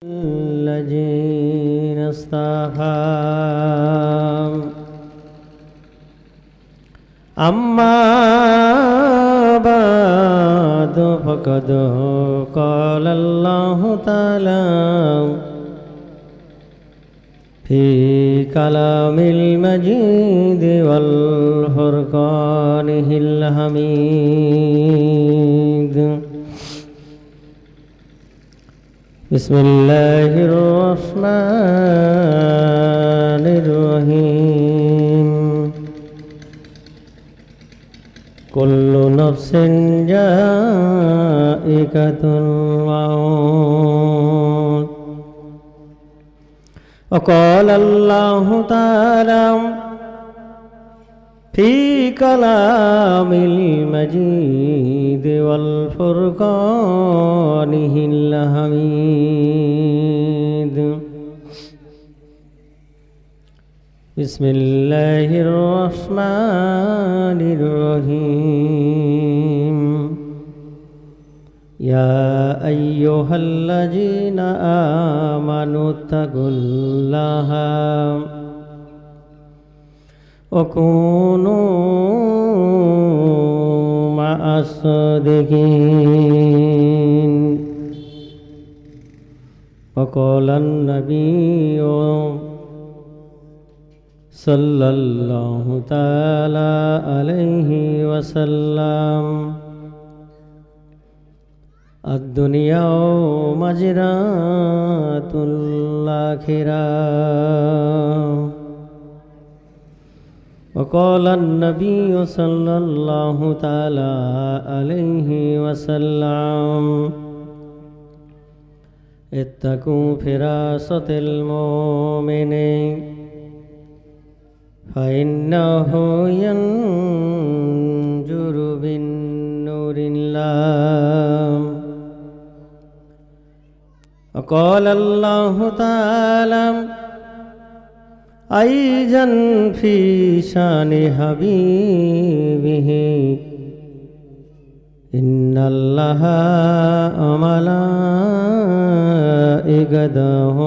الذين استقاموا أما بعد فقد قال الله تعالى في كلام المجيد والفرقانه الحميد بسم الله الرحمن الرحيم كل نفس ذائقة الموت وقال الله تعالى في كلام المجيد والفرقانه الحميد بسم الله الرحمن الرحيم يا أيها الذين آمنوا اتقوا الله وكونوا مع الصادقين وقال النبي صلى الله تعالى عليه وسلم الدنيا مزرعة الآخرة وقال النبي صلى الله تعالى عليه وسلم اتقوا فراسة المؤمن فإنه ينجر بالنور الله وقال الله تعالى أيضا في شان حبيبه إن الله وملائكته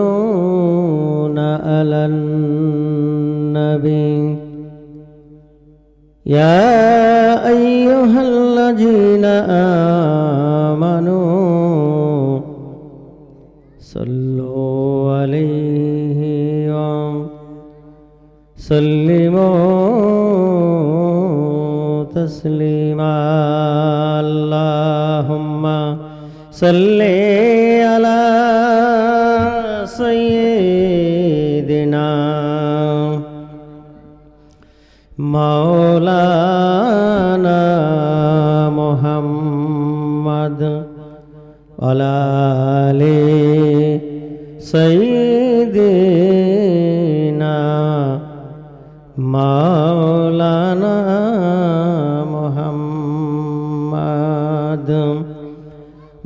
يصلون على النبي يا أيها الذين آمنوا صلوا عليه وسلموا تسليما اللهم صل على سيدنا مولانا محمد وعلى آل سيدنا مولانا محمد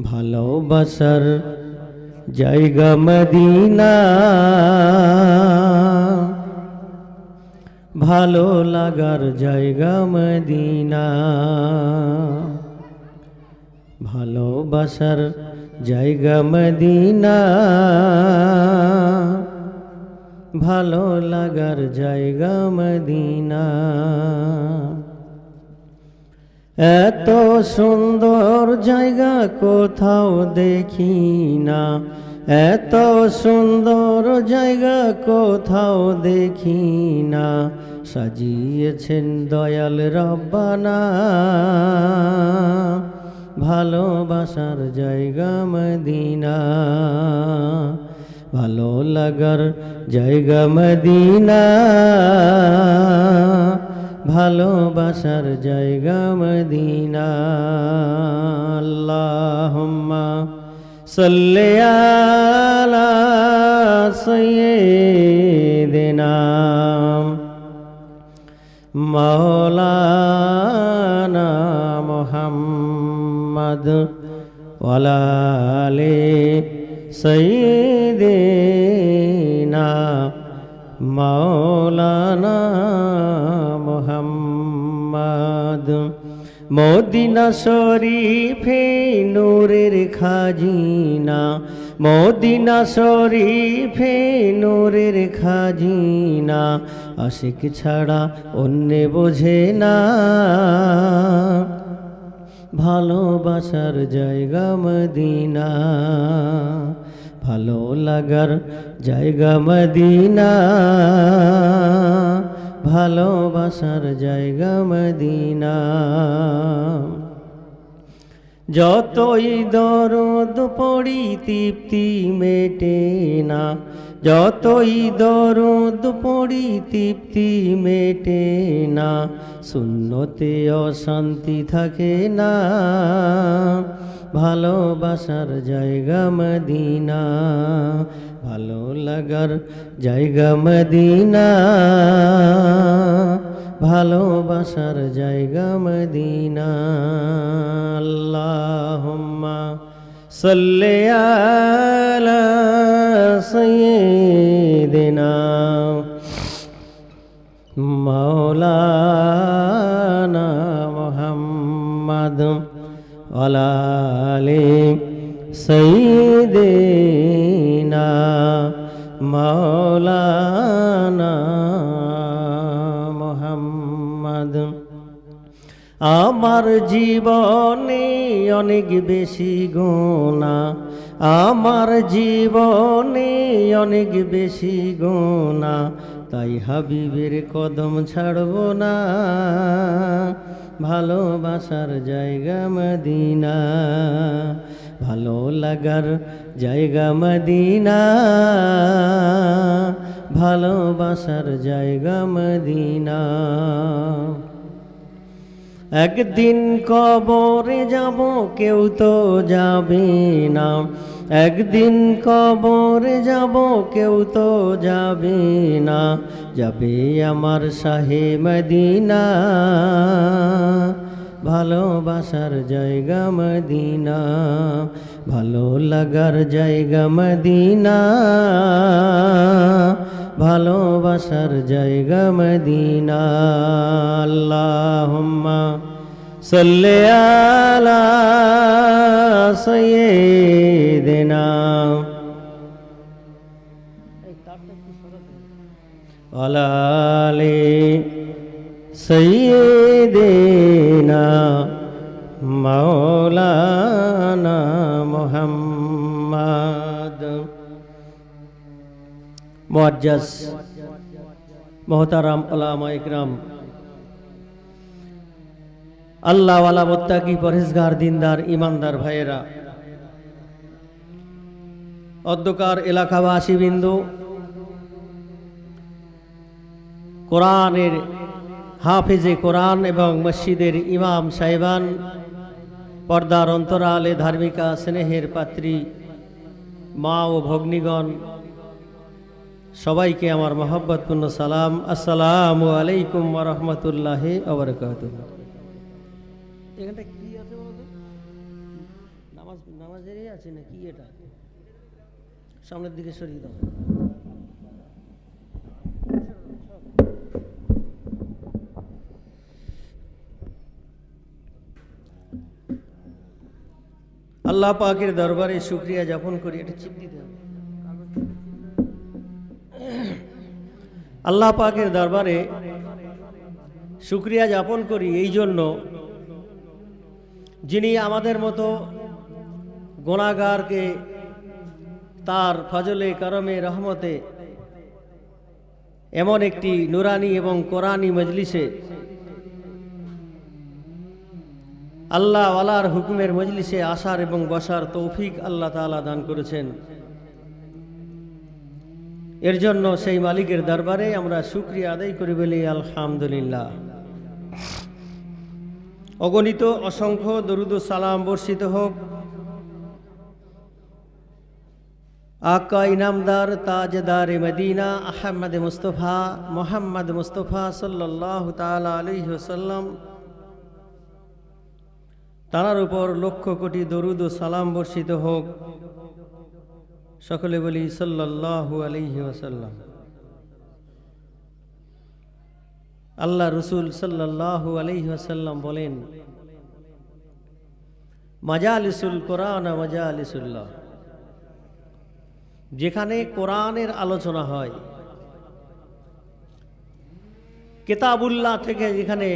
ভালোবাসার জায়গা মদিনা ভালো লাগার জায়গা মদিনা ভালোবাসার জায়গা মদিনা ভালো লাগার জায়গা মদিনা এত সুন্দর জায়গা কোথাও দেখি না এত সুন্দর জায়গা কোথাও দেখি না সাজিয়েছেন দয়াল রব্বানা ভালোবাসার জায়গা মদিনা ভালো লাগার জায়গা মদিনা ভালোবাসার জায়গা মদিনা আল্লাহুম্মা সাল্লি আলা সাইয়্যিদিনা মাওলানা মুহাম্মদ ওয়ালা আলি সাইয়্যিদিনা মাওলানা মুহাম্মদ মদিনা শরীফে নূরের খাজিনা, মদিনা শরীফে নূরের খাজিনা, আশিক ছাড়া অন্য বোঝে না, ভালোবাসার জায়গা মদিনা, ভালো লাগার জায়গা মদিনা, ভালোবাসার জায়গা মদিনা। যতই দরদ পড়ি তৃপ্তি মেটে না, যতই দরদ পড়ি তৃপ্তি মেটে না, শূন্যতে অশান্তি থাকে না, ভালোবাসার জায়গা মদিনা, ভালো লাগার জায়গা মদিনা, ভালোবাসার জায়গা মদিনা। আল্লাহুম্মা সাল্লি আলা সাইয়্যিদিনা মাওলানা মুহাম্মদ ওয়ালা আলি সাইয়্যিদিনা মাওলানা মুহাম্মদ। আমার জীবনে অনেক বেশি গুনাহ, আমার জীবনে অনেক বেশি গুনাহ, তাই হাবিবের কদম ছাড়ব না, ভালোবাসার জায়গা মদিনা, ভালো লাগার জায়গা মদিনা, ভালোবাসার জায়গা মদিনা। একদিন কবরে যাব কেউ তো যাবে না, একদিন কবরে যাব কেউ তো যাবে না, যাবে আমার শাহে মদিনা, ভালোবাসার জায়গা মদিনা, ভালো লাগার জায়গা মদিনা, ভালোবাসার জায়গা মদিনা। আল্লাহুম্মা সাল্লি আলা সাইয়্যিদিনা ওয়ালা আলি সাইয়্যিদিনা মাওলানা মুহাম্মদ। মুআজ্জাজ মোহতারাম উলামা ইকরাম, আল্লাহওয়ালা মুত্তাকি পরহেজগার দিনদার ইমানদার ভাইয়েরা, অধ্যকার এলাকাবাসী বিন্দু, কোরআনের হাফেজে কোরআন এবং মসজিদের ইমাম সাহেবান, পর্দার অন্তরালে ধার্মিকা স্নেহের পাত্রী মা ও ভগ্নীগণ, সবাইকে আমার মহব্বতপূর্ণ সালাম। আসসালামু আলাইকুম ওয়া রাহমাতুল্লাহি ওয়া বারাকাতুহু। এখানটা কি আছে বলতো? নামাজেরই আছে না কি? এটা সামনের দিকে সরিয়ে দাও। আল্লাহ পাকের দরবারে শুকরিয়া জ্ঞাপন করি। এটা চিপ দিতে হবে। আল্লাহ পাকের দরবারে শুকরিয়া জ্ঞাপন করি এই জন্য, যিনি আমাদের মতো গুনাহগারকে তার ফজলে করমে রহমতে এমন একটি নুরানি এবং কোরআনি মজলিসে, আল্লাহ ওয়ালার হুকুমের মজলিসে আসার এবং বসার তৌফিক আল্লাহ তাআলা দান করেছেন। এর জন্য সেই মালিকের দরবারে আমরা শুকরিয়া আদায় করি বলি আলহামদুলিল্লাহ। অগণিত অসংখ্য দরুদ ও সালাম বর্ষিত হোক আকা ইনামদার তাজদার মদিনা আহমদ মুস্তফা মোহাম্মদ মুস্তফা সাল্লাল্লাহু তাআলা আলাইহি ওয়াসাল্লাম, তার উপর লক্ষ কোটি দরুদ ও সালাম বর্ষিত হোক। সকলে বলি সাল্লাল্লাহু আলাইহি ওয়াসাল্লাম। আল্লাহ রসুল সাল্লাল্লাহু আলাইহি ওয়াসাল্লাম বলেন, মাজালিসুল কোরআন মাজালিসুল্লাহ, যেখানে কোরআনের আলোচনা হয়, কিতাবুল্লাহ থেকে যেখানে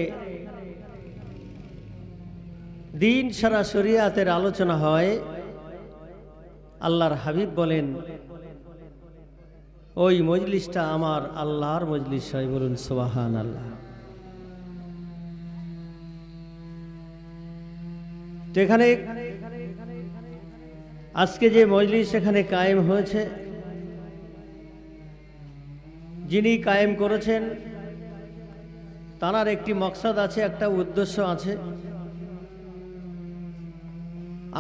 দিন সারা শরিয়াতের আলোচনা হয়, আল্লাহর হাবিব বলেন ওই মজলিসটা আমার আল্লাহর মজলিস হয়। বলুন সুবহানাল্লাহ। তো এখানে আজকে যে মজলিস এখানে কায়েম হয়েছে, যিনি কায়েম করেছেন তার একটি মকসদ আছে, একটা উদ্দেশ্য আছে।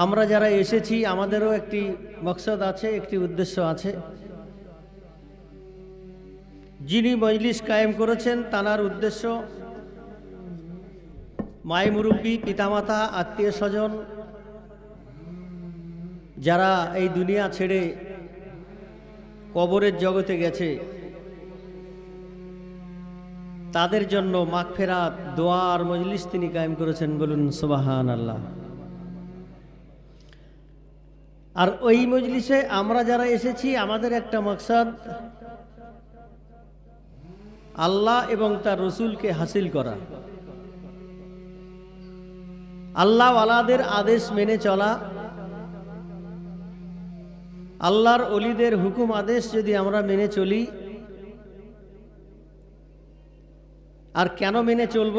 আমরা যারা এসেছি আমাদেরও একটি মকসদ আছে, একটি উদ্দেশ্য আছে। যিনি মজলিস কায়েম করেছেন তার উদ্দেশ্য মাই মুরব্বী, পিতামাতা, আত্মীয় স্বজন যারা এই দুনিয়া ছেড়ে কবরের জগতে গেছে, তাদের জন্য মাগফিরাত দোয়ার মজলিস তিনি কায়েম করেছেন। বলুন সুবহানাল্লাহ। আর ওই মজলিসে আমরা যারা এসেছি আমাদের একটা মাকসাদ আল্লাহ এবং তার রসুলকে হাসিল করা, আল্লাহ ওয়ালাদের আদেশ মেনে চলা, আল্লাহর ওলিদের হুকুম আদেশ যদি আমরা মেনে চলি। আর কেন মেনে চলব?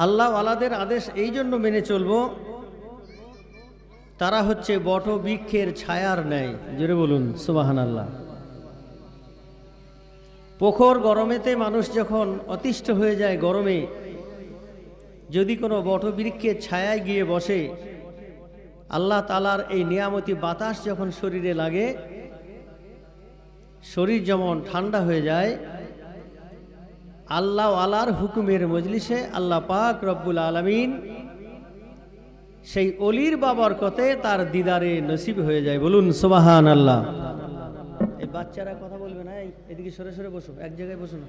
আল্লাহ ওয়ালাদের আদেশ এই জন্য মেনে চলব, তারা হচ্ছে বট বৃক্ষের ছায়ার ন্যায়। জোরে বলুন সুবহানাল্লাহ। প্রখর গরমেতে মানুষ যখন অতিষ্ঠ হয়ে যায়, গরমে যদি কোনো বট বৃক্ষের ছায়ায় গিয়ে বসে, আল্লাহ তাআলার এই নিয়ামতি বাতাস যখন শরীরে লাগে, শরীর যেমন ঠান্ডা হয়ে যায়, আল্লাহ ওয়ালার হুকুমের মজলিসে আল্লাহ পাক রব্বুল আলামিন সেই অলির বাবরকতে তার দিদারে নসিব হয়ে যায়। বলুন সুবহানাল্লাহ। এই বাচ্চারা কথা বলবে না, এদিকে সরে সরে বসো, এক জায়গায় বসো না।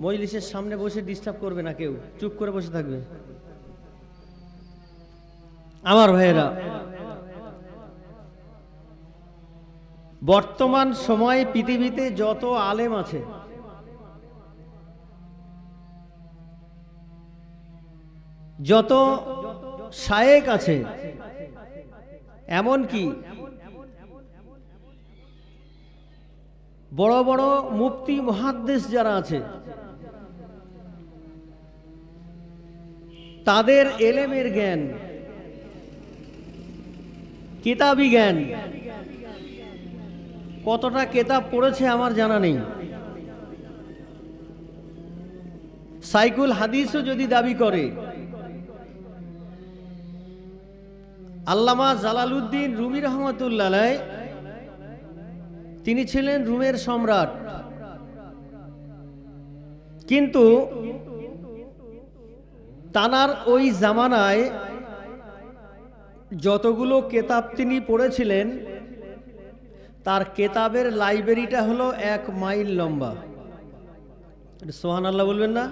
মজলিসের সামনে বসে ডিস্টার্ব করবে না কেউ, চুপ করে বসে থাকবে। আমার ভাইয়েরা, বর্তমান সময়ে পৃথিবীতে যত আলেম আছে, যত শায়েক আছে, এমনকি বড় বড় মুফতি মুহাদ্দিস যারা আছে, তাদের এলেমের জ্ঞান, কিতাবি জ্ঞান, কতটা কিতাব পড়েছে আমার জানা নেই। সাইকুল হাদিসও যদি দাবি করে, আল্লামা জালালউদ্দিন রুমি রহমতুল্লাহ আলাইহ, তিনি ছিলেন রুমের সম্রাট, কিন্তু তানার ওই জামানায় যতগুলো কেতাব তিনি পড়েছিলেন, তার কেতাবের লাইব্রেরিটা হলো 1 মাইল লম্বা। সুবহানাল্লাহ বলবেন না?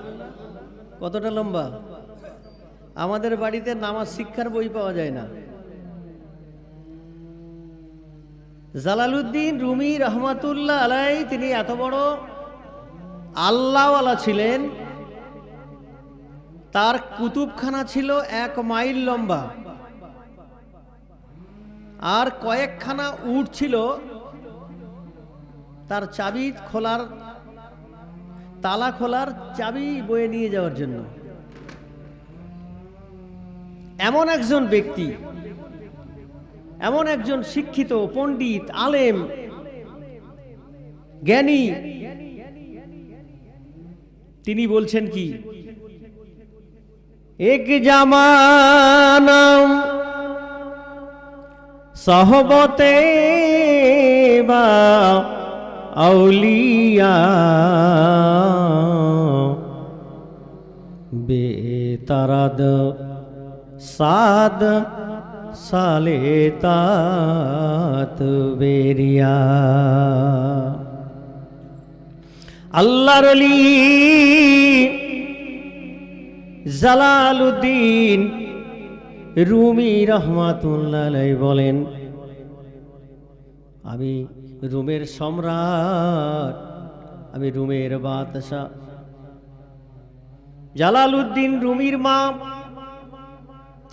কতটা লম্বা? আমাদের বাড়িতে নামাজ শিক্ষার বই পাওয়া যায় না। জালালউদ্দিন রুমি রহমাতুল্লাহ আলাইহি তিনি এত বড় আল্লাহওয়ালা ছিলেন, তার কুতুবখানা ছিল 1 মাইল লম্বা, আর কয়েকখানা উট ছিল তার চাবি খোলার, তালা খোলার চাবি বয়ে নিয়ে যাওয়ার জন্য। এমন একজন ব্যক্তি, এমন একজন শিক্ষিত পণ্ডিত, আলেম, জ্ঞানী, তিনি বলছেন কি, এক জামানা সহবতে বা আউলিয়া বেতারাদ সাদ সালে তাত বেরিয়া। আল্লাহর ওলি জালালউদ্দিন রুমি রাহমাতুল্লাহ আলাইহি বলেন, আমি রোমের সম্রাট, আমি রোমের বাদশাহ। জালালউদ্দিন রুমির মা,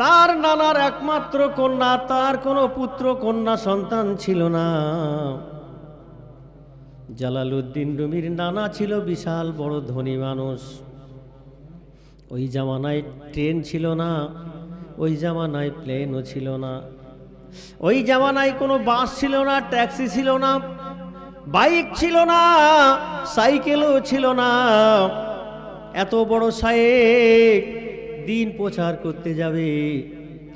তার নানার একমাত্র কন্যা, তার কোনো পুত্র কন্যা সন্তান ছিল না। জালালউদ্দিন রুমির নানা ছিল বিশাল বড় ধনী মানুষ। ওই জামানায় ট্রেন ছিল না, ওই জামানায় প্লেনও ছিল না, ওই জামানায় কোনো বাস ছিল না, ট্যাক্সি ছিল না, বাইক ছিল না, সাইকেলও ছিল না। এত বড় শায়েখ দিন প্রচার করতে যাবে,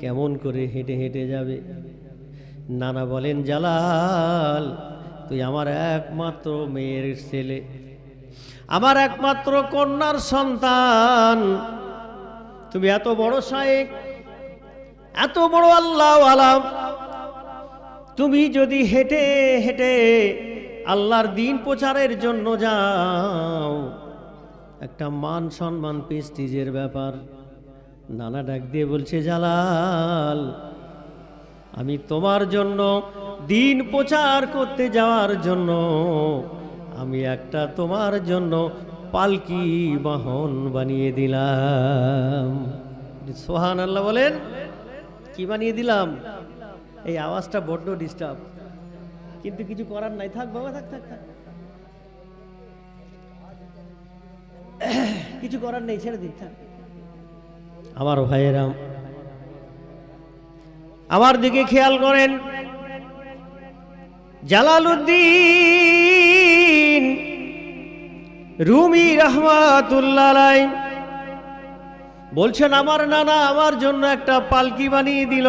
কেমন করে হেঁটে হেঁটে যাবে? নানা বলেন, জালাল, তুই আমার একমাত্র মেয়ের ছেলে, আমার একমাত্র কন্যার সন্তান, তুমি এত বড় শায়েখ, এত বড় আল্লাহওয়ালা, তুমি যদি হেঁটে হেঁটে আল্লাহর দিন প্রচারের জন্য যাও, একটা মান সম্মান প্রেস্টিজের ব্যাপার। নানা ডাক দিয়ে বলছে, জালাল, আমি তোমার জন্য দিন প্রচার করতে যাওয়ার জন্য আমি একটা তোমার জন্য পালকি বাহন বানিয়ে দিলাম। সুবহানাল্লাহ বলেন। কি বানিয়ে দিলাম? এই আওয়াজটা বড্ড ডিস্টার্ব, কিন্তু কিছু করার নাই। থাক বাবা, থাক থাক থাক, কিছু করার নেই, ছেড়ে দিন, থাক। আমার ভাইয়েরা, আমার দিকে খেয়াল করেন। জালালউদ্দিন রুমি রাহমাতুল্লাহ আলাইহি বলছেন, আমার নানা আমার জন্য একটা পালকি বানিয়ে দিল।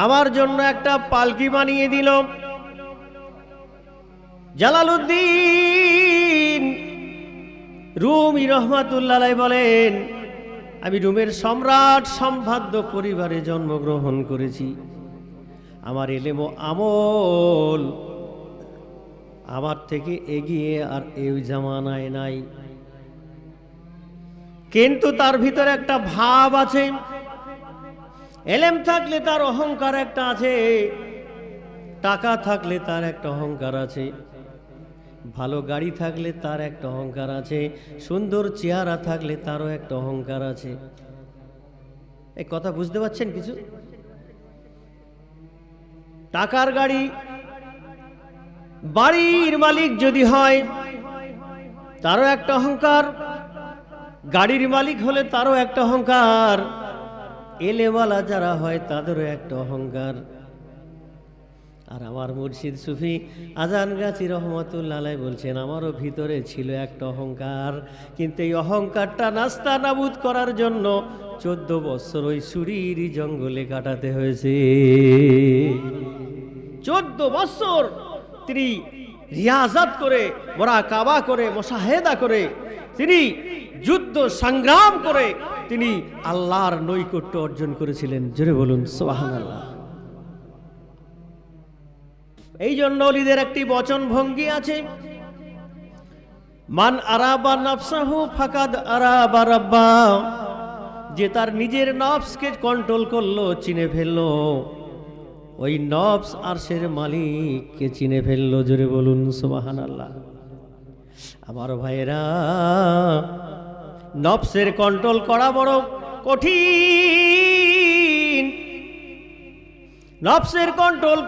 আমার জন্য একটা পালকি বানিয়ে দিল। জালালউদ্দিন রুমি রাহমাতুল্লাহ আলাইহি বলেন, আমি রোমের সম্রাট সম্ভ্রান্ত পরিবারে জন্মগ্রহণ করেছি। আমার ইলম ও আমল আমার থেকে এগিয়ে আর এই জামানায় নাই। কিন্তু তার ভিতরে একটা ভাব আছে। ইলম থাকলে তার অহংকার একটা আছে, টাকা থাকলে তার একটা অহংকার আছে, ভালো গাড়ি থাকলে তার একটা অহংকার আছে, সুন্দর চেহারা থাকলে তারও একটা অহংকার আছে। এই কথা বুঝতে পারছেন কিছু? টাকার গাড়ি, বাড়ির মালিক যদি হয় তারও একটা অহংকার, গাড়ির মালিক হলে তারও একটা অহংকার, এলেওয়ালা যারা হয় তাদেরও একটা অহংকার। আর আমার মুর্শিদ সুফি আজান গাছি রহমতুল্লাহ আলাইহি বলছেন, আমারও ভিতরে ছিল একটা অহংকার, কিন্তু এই অহংকারটা নাস্তা নাবুদ করার জন্য 14 বছর ওই সুরির জঙ্গলে কাটাতে হয়েছে। 14 বছর তিনি রিয়াজাত করে, মুরাকাবা করে, মুশাহেদা করে, তিনি যুদ্ধ সংগ্রাম করে তিনি আল্লাহর নৈকট্য অর্জন করেছিলেন। জোরে বলুন সুবহানাল্লাহ। এই জন্য ওলিদের একটি বচন ভঙ্গি আছে, মান আরাবা নফসাহু ফাকাদ আরাবা রাব্বা। যে তার নিজের নফসকে কন্ট্রোল করলো, চিনে ফেললো, ওই নফস আরশের মালিককে চিনে ফেললো। জোরে বলুন সুবহানাল্লাহ। আমার ভাইয়েরা, নফসের কন্ট্রোল করা বড় কঠিন, নফসের কন্ট্রোল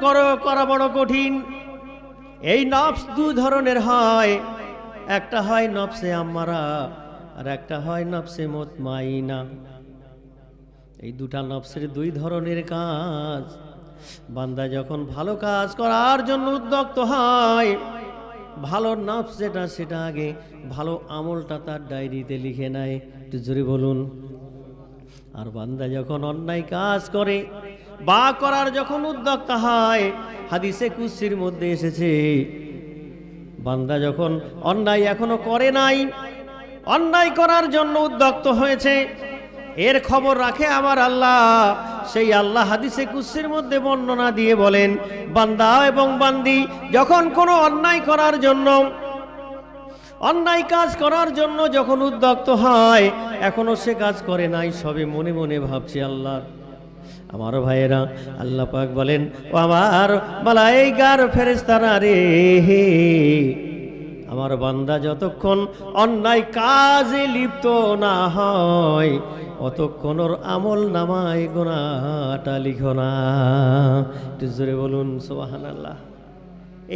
করা বড় কঠিন। এই নফস দুই ধরনের হয়, একটা হয় নফসে আম্মারা আর একটা হয় নফসে মুতমাইনা। এই দুটা নফসের দুই ধরনের কাজ। বান্দা যখন ভালো কাজ করার জন্য উদ্যক্ত হয়, ভালো নফস যেটা সেটা আগে ভালো আমলটা তার ডায়েরিতে লিখে নেয়। একটু জোরে বলুন। আর বান্দা যখন অন্যায় কাজ করে বা করার যখন উদ্যক্ত হয়, হাদিসে কুদসির মধ্যে এসেছে, বান্দা যখন অন্যায় এখনো করে নাই, অন্যায় করার জন্য উদ্যক্ত হয়েছে, এর খবর রাখে আমার আল্লাহ, সেই আল্লাহ হাদিসে কুদসির মধ্যে বর্ণনা দিয়ে বলেন, বান্দা এবং বান্দি যখন কোনো অন্যায় করার জন্য, অন্যায় কাজ করার জন্য যখন উদ্যক্ত হয়, এখনো সে কাজ করে নাই, সবে মনে মনে ভাবছে আল্লাহ। আমার ভাইয়েরা, আল্লাহ পাক বলেন, ও আমার মালায়েকার ফেরেশতারা রে, আমার বান্দা যতক্ষণ অন্যায় কাজে লিপ্ত না হয় অতক্ষণ ওর আমল নামায় গুনাহটা লিখো না। একটু জোরে বলুন সুবহানাল্লাহ।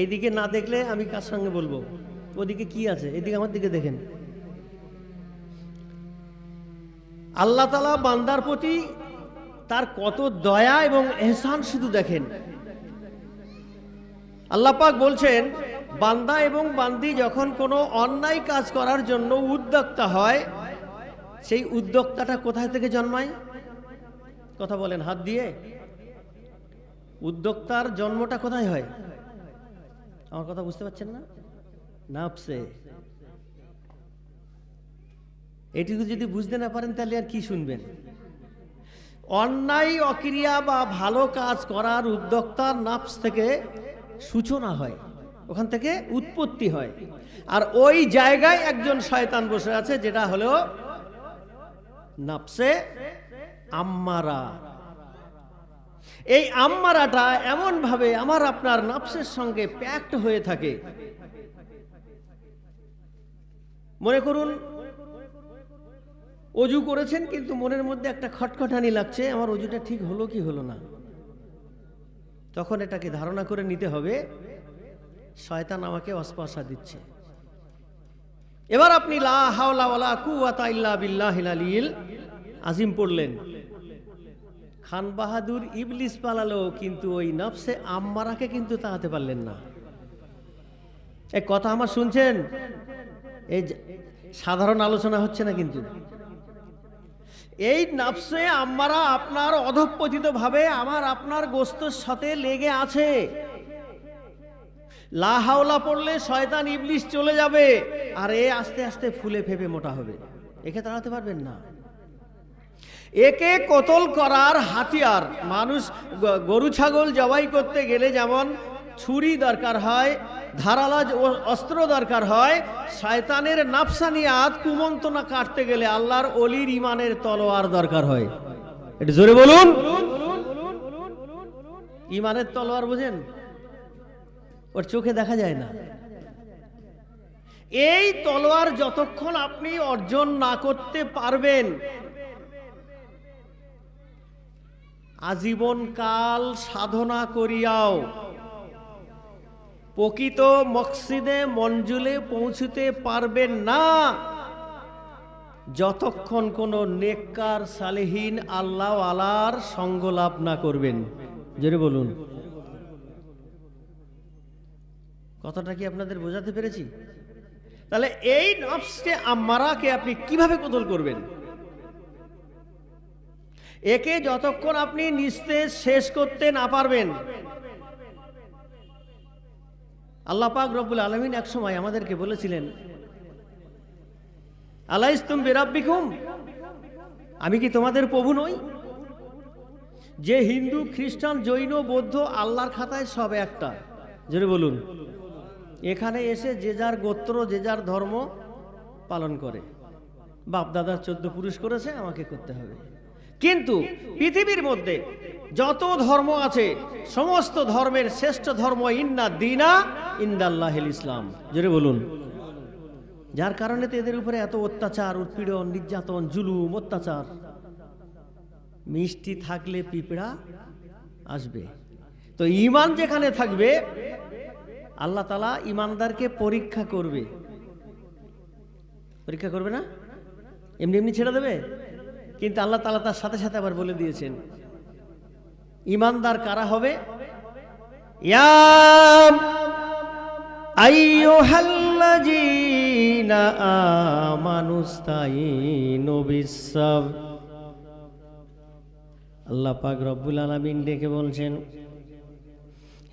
এইদিকে না দেখলে আমি কার সঙ্গে বলবো? ওদিকে কি আছে? এদিকে আমার দিকে দেখেন। আল্লাহ তাআলা বান্দার প্রতি তার কত দয়া এবং ইহসান শুধু দেখেন। আল্লাহ পাক বলছেন, বান্দা এবং বান্দি যখন কোনো অন্যায় কাজ করার জন্য উদ্যোক্তা হয়, সেই উদ্যোক্তাটা কোথায় থেকে জন্মায়? কথা বলেন হাত দিয়ে। উদ্যোক্তার জন্মটা কোথায় হয়? আমার কথা বুঝতে পারছেন না? নাফসে। এটুকু যদি বুঝতে না পারেন তাহলে আর কি শুনবেন? অন্যায় অক্রিয়া বা ভালো কাজ করার উদ্যোক্তার নাফস থেকে সূচনা হয়, ওখান থেকে উৎপত্তি হয়। আর ওই জায়গায় একজন শয়তান বসে আছে, যেটা হলো নাফসে আম্মারা। এই আম্মারাটা এমন ভাবে আমার আপনার নাফসের সঙ্গে প্যাক্ট হয়ে থাকে। মনে করুন অজু করেছেন, কিন্তু মনের মধ্যে একটা খটখটানি লাগছে, আমার অজুটা ঠিক হলো কি হলো না। তখন এটাকে ধারণা করে নিতে হবে শয়তান আমাকে ওয়াসওয়াসা দিচ্ছে। এবার আপনি লা হাওলা ওয়ালা কুওয়াতা ইল্লা বিল্লাহিল আলিয়্যিল আযীম পড়লেন, খান বাহাদুর ইবলিস পালালো, কিন্তু ওই নফসে আম্মারাকে কিন্তু তাড়াতে পারলেন না। এই কথা আমার শুনছেন? এই সাধারণ আলোচনা হচ্ছে না কিন্তু। এই নফসে আম্মারা আপনার অধঃপতিত ভাবে আমার আপনার গোশতের সাথে লেগে আছে। লা হাওলা পড়লে শয়তান ইবলিস চলে যাবে, আর এ আস্তে আস্তে ফুলে ফেপে মোটা হবে। একে তাড়াতে পারবেন না। একে কতল করার হাতিয়ার, মানুষ গরু ছাগল জবাই করতে গেলে যেমন ছুরি দরকার হয়, ধারালো অস্ত্র দরকার হয়, শয়তানের নাফসানিয়াত কুমন্ত্রণা কাটতে গেলে আল্লাহর ওলির ইমানের তলোয়ার দরকার হয়। এটা জোরে বলুন। ইমানের তলোয়ার বুঝেন? ওর চোখে দেখা যায় না। এই তলোয়ার যতক্ষণ আপনি অর্জন না করতে পারবেন, আজীবন কাল সাধনা করিয়াও প্রকৃত মকসিদে মঞ্জুলে পৌঁছতে পারবেন না, যতক্ষণ কোন নেককার সালেহীন আল্লাহ আলার সঙ্গ লাভ না করবেন। জোরে বলুন। কথাটা কি আপনাদের বোঝাতে পেরেছি? তাহলে এই নফসকে আম্মারাকে আপনি কিভাবে কতল করবেন? একে যতক্ষণ আপনি নিস্তেজ শেষ করতে না পারবেন, আল্লাহ পাক রব্বুল আলামিন এক সময় আমাদেরকে বলেছিলেন, আলাইস্তুম বিরাব্বিকুম, আমি কি তোমাদের প্রভু নই? যে হিন্দু খ্রিস্টান জৈন বৌদ্ধ আল্লাহর খাতায় সব একটা। জোরে বলুন। এখানে এসে যে যার গোত্র যে যার ধর্ম পালন করে, বাপ দাদার 14 পুরুষ করেছে, আমাকে করতে হবে। কিন্তু পৃথিবীর মধ্যে যত ধর্ম আছে সমস্ত ধর্মের শ্রেষ্ঠ ধর্ম ইন্না দীনা ইনদাল্লাহিল ইসলাম। জোরে বলুন। যার কারণে তো এদের উপরে এত অত্যাচার, উৎপীড়ন, নির্যাতন, জুলুম, অত্যাচার। মিষ্টি থাকলে পিঁপড়া আসবে। তো ঈমান যেখানে থাকবে আল্লাহ তাআলা ঈমানদারকে পরীক্ষা করবে। পরীক্ষা করবে না, এমনি এমনি ছেড়ে দেবে? কিন্তু আল্লাহ তাআলা তার সাথে সাথে আবার বলে দিয়েছেন, ঈমানদার কারা হবে? ইয়া আইয়ুহাল্লাযীনা আমানুস্তাঈনু বিস-সাবর। আল্লাহ পাক রব্বুল আলামিন ডেকে বলছেন,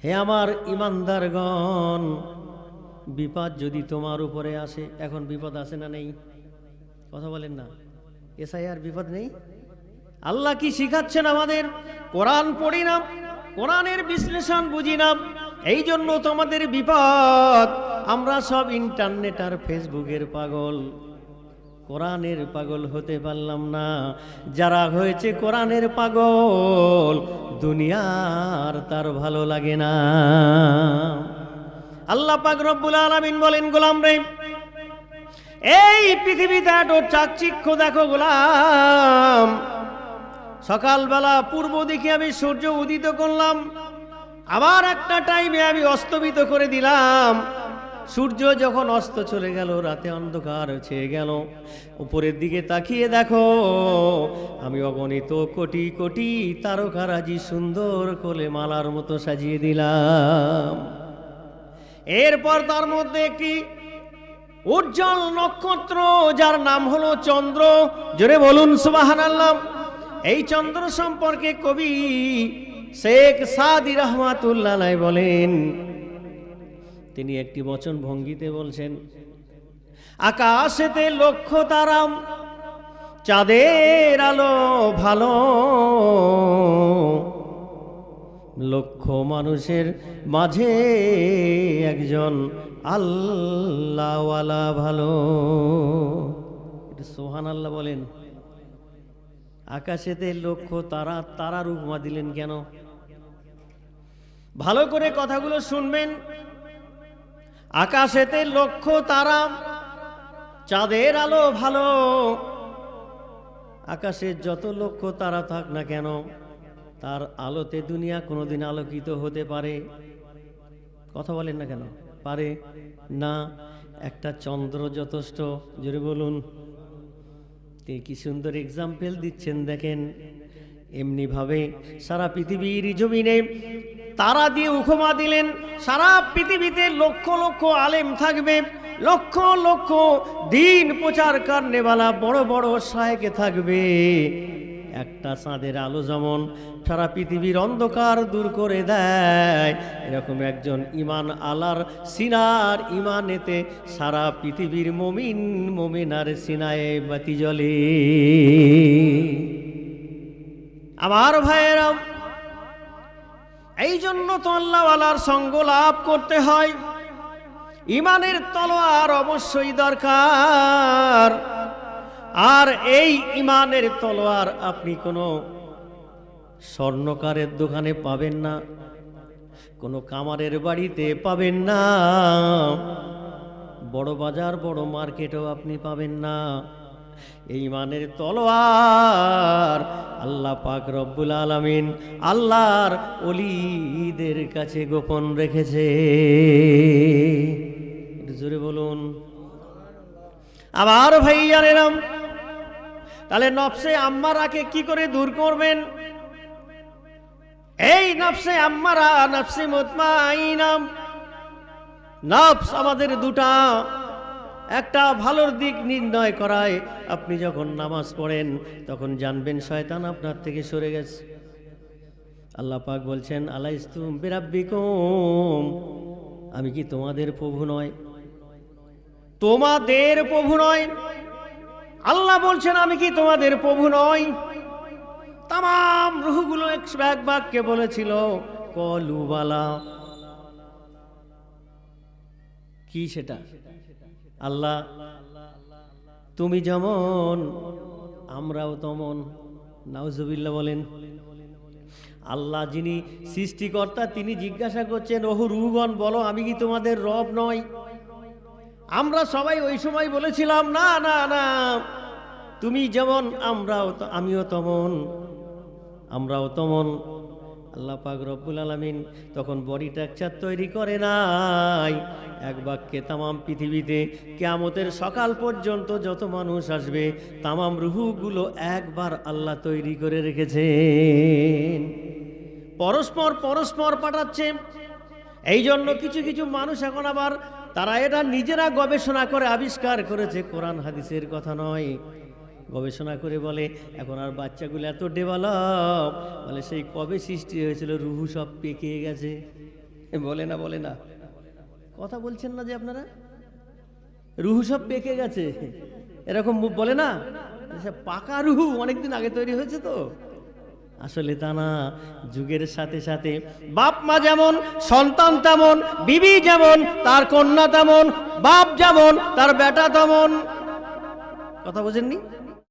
হে আমার ঈমানদারগণ, বিপদ যদি তোমার উপরে আসে, এখন বিপদ আসে না নেই? কথা বলেন না। এসআইআর বিপদ নেই? আল্লাহ কি শিখাচ্ছেন আমাদের? কোরআন পড়ি না, কোরআনের বিশ্লেষণ বুঝি না, এই জন্য তোমাদের বিপদ। আমরা সব ইন্টারনেট আর ফেসবুকের পাগল, কোরআনের পাগল হতে পারলাম না। যারা হয়েছে কোরআনের পাগল, দুনিয়ার তার ভালো লাগে না। আল্লাহ পাক রব্বুল আলামিন বলেন, গোলাম রে, এই পৃথিবীতে এত চাকচিক্য দেখো গোলাম। সকালবেলা পূর্ব দিকে আমি সূর্য উদিত করলাম, আবার একটা টাইমে আমি অস্তমিত করে দিলাম। সূর্য যখন অস্ত চলে গেল, রাতে অন্ধকার ছেয়ে গেল, উপরের দিকে তাকিয়ে দেখো আমি অগণিত কোটি কোটি তারকারাজি সুন্দর করে মালার মতো সাজিয়ে দিলাম। এরপর তার মধ্যে একটি উজ্জ্বল নক্ষত্র, যার নাম হলো চন্দ্র। জোরে বলুন সুবহানাল্লাহ। এই চন্দ্র সম্পর্কে কবি শেখ সাদি রহমাতুল্লাহ আলাইহি বলেন, তিনি একটি বচন ভঙ্গিতে বলছেন, আকাশেতে লক্ষ তারা, চাঁদের আলো ভালো, লক্ষ মানুষের মাঝে একজন আল্লাহওয়ালা ভালো। সুবহানাল্লাহ বলেন। আকাশেতে লক্ষ তারা, তারার উপমা দিলেন কেন? ভালো করে কথাগুলো শুনবেন। আকাশেতে লক্ষ তারা, চাঁদের আলো ভালো। আকাশে যত লক্ষ তারা থাক না কেন, তার আলোতে দুনিয়া কোনোদিন আলোকিত হতে পারে? কথা বলেন না কেন? পারে না। একটা চন্দ্র যথেষ্ট। জোরে বলুন। তিনি কি সুন্দর এক্সাম্পল দিচ্ছেন দেখেন। এমনি ভাবে সারা পৃথিবীর জমিনে তারা দিয়ে উপমা দিলেন। সারা পৃথিবীতে লক্ষ লক্ষ আলেম থাকবে, লক্ষ লক্ষ দিন প্রচার করনেওয়ালা বড় বড় শায়েখ থাকবে। একটা চাঁদের আলো যেমন সারা পৃথিবীর অন্ধকার দূর করে দেয়, এরকম একজন ইমান আলার সিনার ইমানেতে সারা পৃথিবীর মুমিন মুমিনার সিনায় বাতি জ্বলে। আমার ভাইয়েরা, এই জন্য তো আল্লাহওয়ালার সঙ্গ লাভ করতে হয়। ইমানের তলোয়ার অবশ্যই দরকার। আর এই ইমানের তলোয়ার আপনি কোনো স্বর্ণকারের দোকানে পাবেন না, কোনো কামারের বাড়িতে পাবেন না, বড় বাজার বড় মার্কেটেও আপনি পাবেন না। এই ইমানের তলোয়ার আল্লাহ পাক রব্বুল আলামিন আল্লাহর ওলিদের কাছে গোপন রেখেছে। একটু জোরে বলুন। আমার ভাইয়ারেরাম, তাহলে নফসে আম্মারাকে কি করে দূর করবেন? এই নফসে আম্মারা, নফসে মুতমাইনা, নফস আমাদের দুটা। একটা ভালোর দিক নির্ণয় করায়। আপনি যখন নামাজ পড়েন তখন জানবেন শয়তান আপনার থেকে সরে গেছে। আল্লাহ পাক বলছেন, আলাইস্তু বিরাব্বিকুম, আমি কি তোমাদের প্রভু নয়? তোমাদের প্রভু নয়। আল্লাহ বলছেন, আমি কি তোমাদের প্রভু নয়? তাম রূহগুলো এক বাক্যে বলেছিল, কলুবালা। কি সেটা? আল্লাহ তুমি যেমন আমরাও তেমন। নাউজুবিল্লাহ বলেন। আল্লাহ যিনি সৃষ্টিকর্তা তিনি জিজ্ঞাসা করছেন, ওহু রূহগণ বলো, আমি কি তোমাদের রব নয়? আমরা সবাই ওই সময় বলেছিলাম, না না না, তুমি যেমন আমিও তেমন, আমরাও তেমন। আল্লাহ পাক রব্বুল আলামিন তখন বডি স্ট্রাকচার তৈরি করে নাই। এক বাক্যে তামাম পৃথিবীতে কিয়ামতের সকাল পর্যন্ত যত মানুষ আসবে তামাম রূহগুলো একবার আল্লাহ তৈরি করে রেখেছেন। পরস্পর পরস্পর পাঠাচ্ছে। এই জন্য কিছু কিছু মানুষ এখন আবার তারা এটা নিজেরা গবেষণা করে আবিষ্কার করেছে, কোরআন হাদিসের কথা নয়। গবেষণা করে বলে এখন আর বাচ্চাগুলো এত ডেভেলপ, বলে সেই কবে সৃষ্টি হয়েছিল, রুহু সব পেকে গেছে। বলে না বলে না, কথা বলছেন না যে আপনারা, রুহু সব পেকে গেছে, এরকম বলে না? পাকা রুহু অনেকদিন আগে তৈরি হয়েছে তো। আসলে তা না, যুগের সাথে সাথে বাপ মা যেমন, সন্তান তেমন, বিবি যেমন তার কন্যা তেমন, বাপ যেমন তার বেটা তেমন। কথা বোঝেননি?